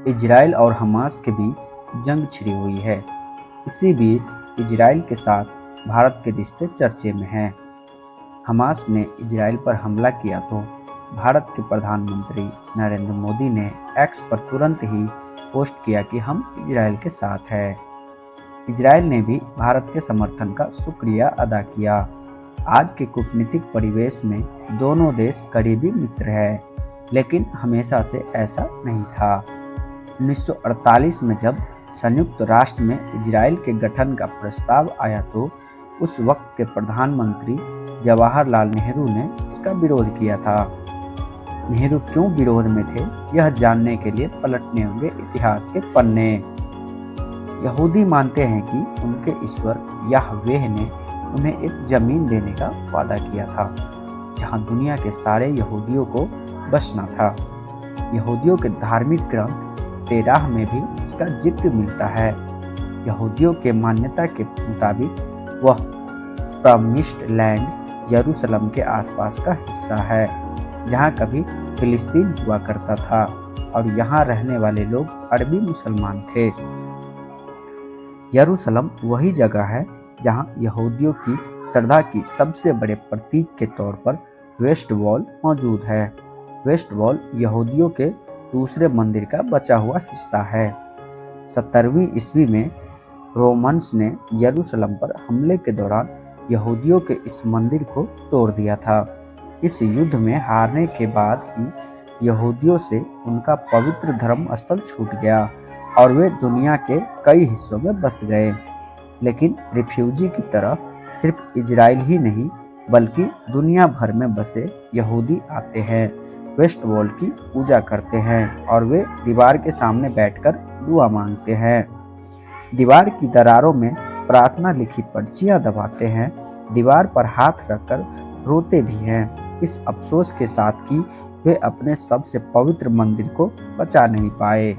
Israel और Hamas के बीच जंग छिड़ी हुई है। इसी बीच इजराइल के साथ भारत के रिश्ते चर्चे में हैं। हमास ने इजराइल पर हमला किया तो भारत के प्रधानमंत्री नरेंद्र मोदी ने एक्स पर तुरंत ही पोस्ट किया कि हम इजराइल के साथ हैं। इजराइल ने भी भारत के समर्थन का शुक्रिया अदा किया। आज के कूटनीतिक परिवेश में दोनों देश करीबी मित्र हैं, लेकिन हमेशा से ऐसा नहीं था। 1948 में जब संयुक्त राष्ट्र में इजराइल के गठन का प्रस्ताव आया तो उस वक्त के प्रधानमंत्री जवाहरलाल नेहरू ने इसका विरोध किया था। नेहरू क्यों विरोध में थे, यह जानने के लिए पलटने होंगे इतिहास के पन्ने। यहूदी मानते हैं कि उनके ईश्वर याहवेह ने उन्हें एक जमीन देने का वादा किया था, जहां दुनिया के सारे यहूदियों को बसना था। यहूदियों के धार्मिक ग्रंथ तेराह में भी इसका जिक्र मिलता है। यहूदियों के मान्यता के मुताबिक वह प्रॉमिस्ड लैंड यरूशलेम के आसपास का हिस्सा है, जहां कभी फिलिस्तीन हुआ करता था और यहां रहने वाले लोग अरबी मुसलमान थे। यरूशलेम वही जगह है जहां यहूदियों की श्रद्धा की सबसे बड़े प्रतीक के तौर पर वेस्ट वॉल मौजूद है। वेस्ट वॉल यहूदियों के दूसरे मंदिर का बचा हुआ हिस्सा है। 17वीं ईस्वी में रोमन्स ने यरूशलेम पर हमले के दौरान यहूदियों के इस मंदिर को तोड़ दिया था। इस युद्ध में हारने के बाद ही यहूदियों से उनका पवित्र धर्म स्थल छूट गया और वे दुनिया के कई हिस्सों में बस गए। लेकिन रिफ्यूजी की तरह सिर्फ इजराइल ही नहीं बल्कि दुनिया भर में बसे यहूदी आते हैं, वेस्ट वॉल की पूजा करते हैं और वे दीवार के सामने बैठकर दुआ मांगते हैं। दीवार की दरारों में प्रार्थना लिखी पर्चियां दबाते हैं, दीवार पर हाथ रखकर रोते भी हैं, इस अफसोस के साथ कि वे अपने सबसे पवित्र मंदिर को बचा नहीं पाए।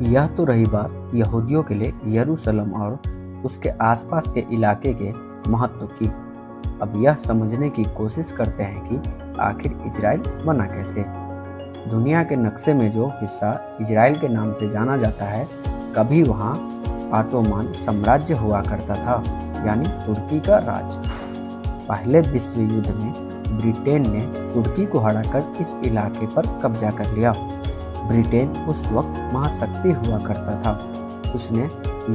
यह तो रही बात यहूदियों के लिए यरूशलेम और उसके आसपास के इलाके के महत्व की। अब यह समझने की कोशिश करते हैं कि आखिर इजराइल बना कैसे। दुनिया के नक्शे में जो हिस्सा इजराइल के नाम से जाना जाता है, कभी वहाँ ऑटोमान साम्राज्य हुआ करता था, यानी तुर्की का राज। पहले विश्व युद्ध में ब्रिटेन ने तुर्की को हराकर इस इलाके पर कब्जा कर लिया। ब्रिटेन उस वक्त महाशक्ति हुआ करता था। उसने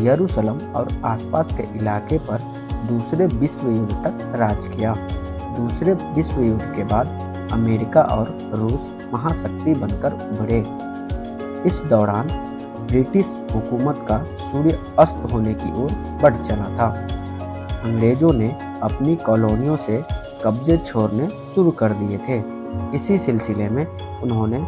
यरूशलेम और आसपास के इलाके पर दूसरे विश्व युद्ध तक राज किया। दूसरे विश्व युद्ध के बाद अमेरिका और रूस महाशक्ति बनकर उभरे। इस दौरान ब्रिटिश हुकूमत का सूर्य अस्त होने की ओर बढ़ चला था। अंग्रेजों ने अपनी कॉलोनियों से कब्जे छोड़ने शुरू कर दिए थे। इसी सिलसिले में उन्होंने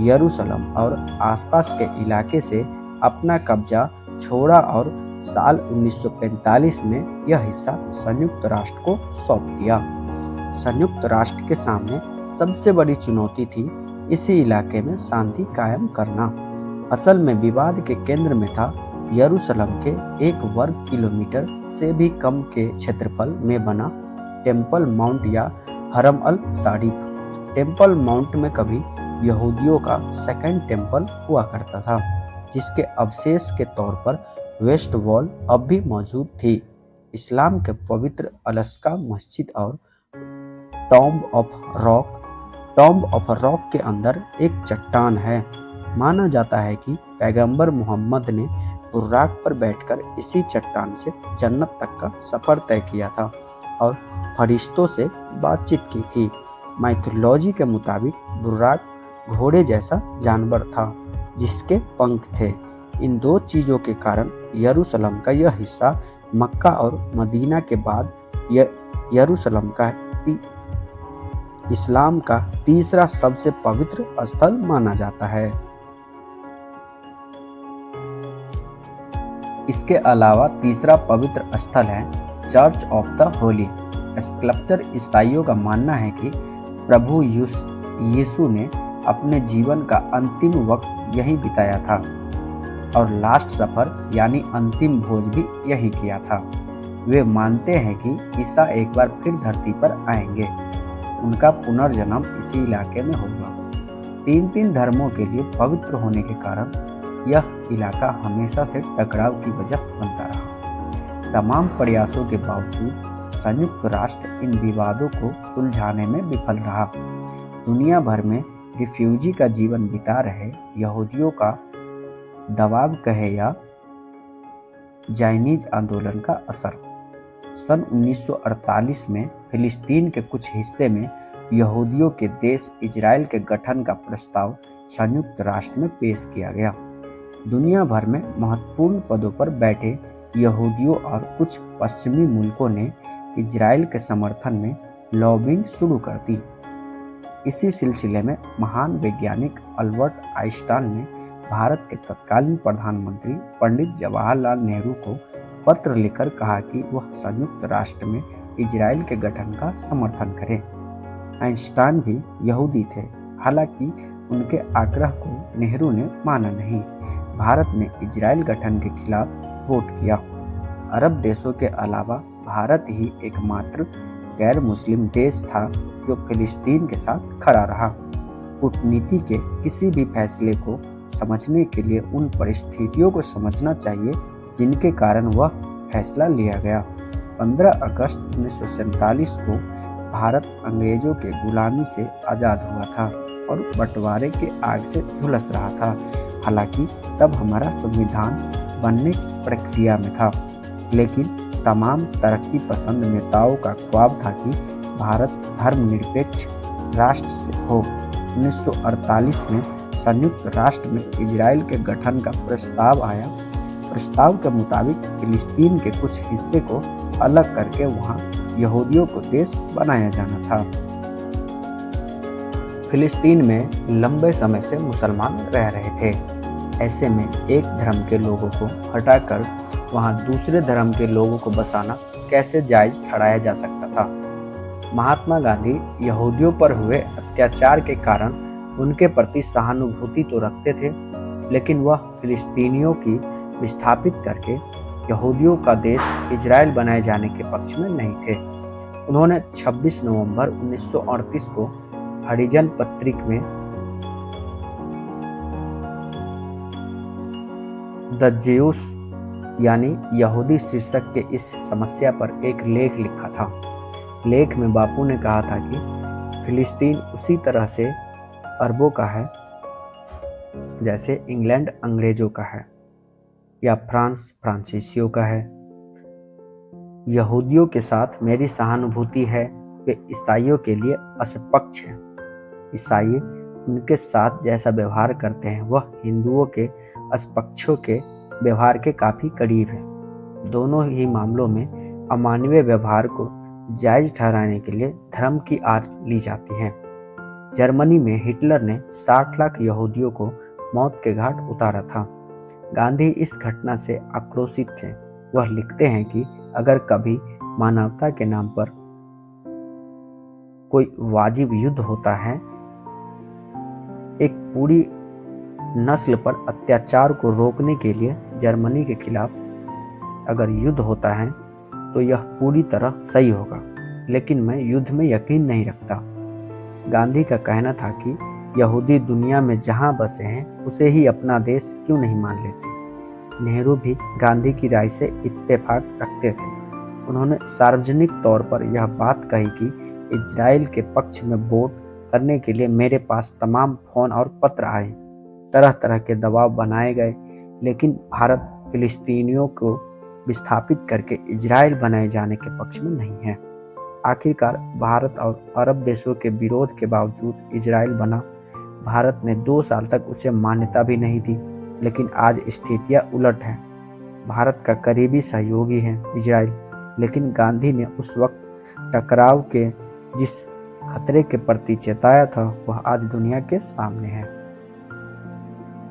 यरूशलेम और आसपास के इलाके से अपना कब्जा छोड़ा और साल 1945 में यह हिस्सा संयुक्त राष्ट्र को सौंप दिया। संयुक्त राष्ट्र के सामने सबसे बड़ी चुनौती थी इसी इलाके में शांति कायम करना। असल में विवाद के केंद्र में था यरूशलेम के 1 वर्ग किलोमीटर से भी कम के क्षेत्रफल में बना टेम्पल माउंट या हरम अल शरीफ। टेम्पल माउंट में कभी यहूदियों का सेकंड टेम्पल हुआ करता था, जिसके अवशेष के तौर पर वेस्ट वॉल अब भी मौजूद थी। इस्लाम के पवित्र अलस्का मस्जिद और टॉम्ब ऑफ रॉक के अंदर एक चट्टान है। माना जाता है कि पैगंबर मोहम्मद ने बुर्राक पर बैठकर इसी चट्टान से जन्नत तक का सफर तय किया था और फरिश्तों से बातचीत की थी। माइथोलॉजी के मुताबिक बुर्राक घोड़े जैसा जानवर था जिसके पंख थे। इन दो चीजों के कारण यरूशलेम का यह हिस्सा मक्का और मदीना के बाद यरूशलेम का इस्लाम का तीसरा सबसे पवित्र स्थल माना जाता है। इसके अलावा तीसरा पवित्र स्थल है church of the Holi sculpture. ईसाइयों का मानना है कि प्रभु यीशु ने अपने जीवन का अंतिम वक्त यहीं बिताया था और लास्ट सफर यानी अंतिम भोज भी यहीं किया था। वे मानते हैं कि ईसा एक बार फिर धरती पर आएंगे। उनका पुनर्जन्म इसी इलाके में होगा। तीन तीन धर्मों के लिए पवित्र होने के कारण यह इलाका हमेशा से टकराव की वजह बनता रहा। तमाम प्रयासों के बावजूद संयुक्त राष्ट्र इन विवादों को सुलझाने में विफल रहा। दुनिया भर में रिफ्यूजी का जीवन बिता रहे यहूदियों का दबाव कहे या जायनीज आंदोलन का असर। सन 1948 में फिलिस्तीन के कुछ हिस्से में यहूदियों के देश इजराइल के गठन का प्रस्ताव संयुक्त राष्ट्र में पेश किया गया। दुनिया भर में महत्वपूर्ण पदों पर बैठे यहूदियों और कुछ पश्चिमी मुल्कों ने इजराइल के समर्थन में लॉबिंग शुरू कर दी। इसी सिलसिले में महान वैज्ञानिक अल्बर्ट आइंस्टाइन ने भारत के तत्कालीन प्रधानमंत्री पंडित जवाहरलाल नेहरू को पत्र लिखकर कहा कि वह संयुक्त राष्ट्र में इजराइल के गठन का समर्थन करें। आइंस्टाइन भी यहूदी थे, हालांकि उनके आग्रह को नेहरू ने माना नहीं। भारत ने इजराइल गठन के खिलाफ वोट किया। अरब देशों के अलावा भारत ही एकमात्र गैर मुस्लिम देश था जो फिलिस्तीन के साथ खड़ा रहा। कूटनीति के किसी भी फैसले को समझने के लिए उन परिस्थितियों को समझना चाहिए जिनके कारण वह फैसला लिया गया। 15 अगस्त 1947 को भारत अंग्रेजों के गुलामी से आज़ाद हुआ था और बंटवारे के आग से झुलस रहा था। हालांकि तब हमारा संविधान बनने की प्रक्रिया में था, लेकिन तमाम तरक्की पसंद नेताओं का ख्वाब था कि भारत धर्मनिरपेक्ष राष्ट्र हो। 1948 में संयुक्त राष्ट्र में इजराइल के गठन का प्रस्ताव आया। प्रस्ताव के मुताबिक फिलिस्तीन के कुछ हिस्से को अलग करके वहां यहूदियों को देश बनाया जाना था। फिलिस्तीन में लंबे समय से मुसलमान रह रहे थे। ऐसे में एक धर्म के लोगों को हटाकर वहां दूसरे धर्म के लोगों को बसाना कैसे जायज ठहराया जा सकता था। महात्मा गांधी यहूदियों पर हुए अत्याचार के कारण उनके प्रति सहानुभूति तो रखते थे, लेकिन वह फिलिस्तीनियों की विस्थापित करके यहूदियों का देश इजराइल बनाए जाने के पक्ष में नहीं थे। उन्होंने 26 नवंबर 1938 को हरिजन पत्रिक में द ज्यूस यानी यहूदी शीर्षक के इस समस्या पर एक लेख लिखा था। लेख में बापू ने कहा था कि फिलिस्तीन उसी तरह से अरबों का है जैसे इंग्लैंड अंग्रेजों का है या फ्रांस फ्रांसीसियों का है। यहूदियों के साथ मेरी सहानुभूति है, वे ईसाइयों के लिए असपक्ष हैं। ईसाई उनके साथ जैसा व्यवहार करते हैं वह हिंदुओं के असपक्षों के व्यवहार के काफी करीब है। दोनों ही मामलों में अमानवीय व्यवहार को जायज ठहराने के लिए धर्म की आड़ ली जाती है। जर्मनी में हिटलर ने 60 लाख यहूदियों को मौत के घाट उतारा था। गांधी इस घटना से आक्रोशित थे। वह लिखते हैं कि अगर कभी मानवता के नाम पर कोई वाजिब युद्ध होता है, एक पूरी नस्ल पर अत्याचार को रोकने के लिए जर्मनी के खिलाफ अगर युद्ध होता है तो यह पूरी तरह सही होगा, लेकिन मैं युद्ध में यकीन नहीं रखता। गांधी का कहना था कि यहूदी दुनिया में जहां बसे हैं उसे ही अपना देश क्यों नहीं मान लेते। नेहरू भी गांधी की राय से इत्तेफाक रखते थे। उन्होंने सार्वजनिक तौर पर यह बात कही कि इजराइल के पक्ष में वोट करने के लिए मेरे पास तमाम फोन और पत्र आए, तरह तरह के दबाव बनाए गए, लेकिन भारत फिलिस्तीनियों को विस्थापित करके इजराइल बनाए जाने के पक्ष में नहीं है। आखिरकार भारत और अरब देशों के विरोध के बावजूद इजराइल बना। भारत ने 2 साल तक उसे मान्यता भी नहीं दी, लेकिन आज स्थितियां उलट हैं। भारत का करीबी सहयोगी है इजराइल, लेकिन गांधी ने उस वक्त टकराव के जिस खतरे के प्रति चेताया था वह आज दुनिया के सामने है।